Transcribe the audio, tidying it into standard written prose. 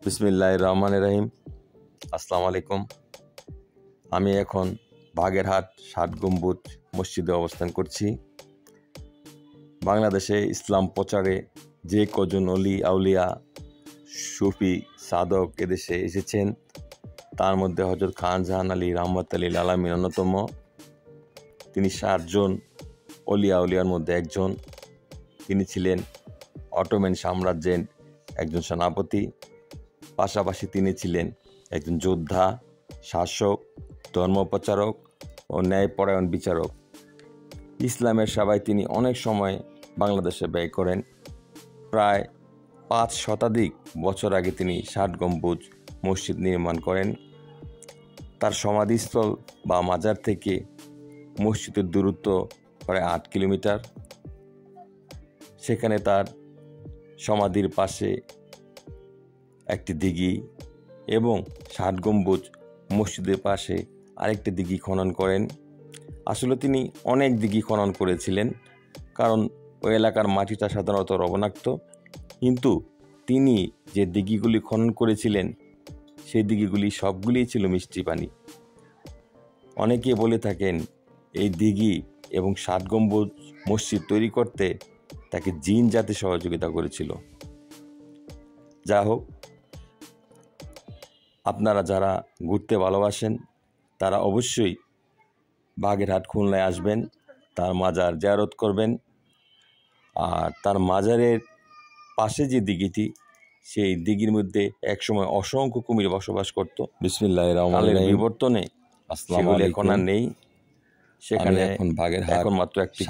বিসমিল্লাহির রহমানির রহিম। আসসালামু আলাইকুম। আমি এখন বাগেরহাট 7 গম্বুজ মসজিদে অবস্থান করছি। বাংলাদেশে ইসলাম প্রচারে যে কজন অলি আউলিয়া সুফি সাধক এদেশে এসেছেন, তার মধ্যে হযরত খান জাহান আলী রাহমাতুল লিল আলামিন অন্যতম। তিনি 7 জন অলি আউলিয়ার মধ্যে একজন। তিনি ছিলেন অটোম্যান সাম্রাজ্যের একজন সেনাপতি। পাশাপাশি তিনি ছিলেন একজন যোদ্ধা, শাসক, ধর্মপ্রচারক ও ন্যায়পরায়ণ বিচারক। ইসলামের সেবায় তিনি অনেক সময় বাংলাদেশে ব্যয় করেন। প্রায় 5 শতাধিক বছর আগে তিনি 7 গম্বুজ মসজিদ নির্মাণ করেন। তার সমাধিস্থল বা মাজার থেকে মসজিদের দূরত্ব প্রায় 8 কিলোমিটার। সেখানে তার সমাধির পাশে একটি দিঘি এবং 7 গম্বুজ মসজিদের পাশে আরেকটি দিঘি খনন করেন। আসলে তিনি অনেক দিঘি খনন করেছিলেন, কারণ ওই এলাকার মাটিটা সাধারণত লবণাক্ত। কিন্তু তিনি যে দিঘিগুলি খনন করেছিলেন, সেই দিঘিগুলি সবগুলিই ছিল মিষ্টি পানি। অনেকে বলে থাকেন এই দিঘি এবং 7 গম্বুজ মসজিদ তৈরি করতে তাকে জিন জাতি সহযোগিতা করেছিল। যা হোক, আপনারা যারা ঘুরতে ভালোবাসেন তারা অবশ্যই বাগেরহাট খুলনায় আসবেন, তার মাজার জিয়ারত করবেন। আর তার মাজারের পাশে যে দিঘিটি, সেই দিঘির মধ্যে একসময় অসংখ্য কুমির বসবাস করত। বিসমিল্লাহির রহমানির রহিম। বিবর্তনে আসসালামু সেগুলো এখন আর আলাইকুম। নেই। সেখানে এখন বাগেরহাট এখন মাত্র একটি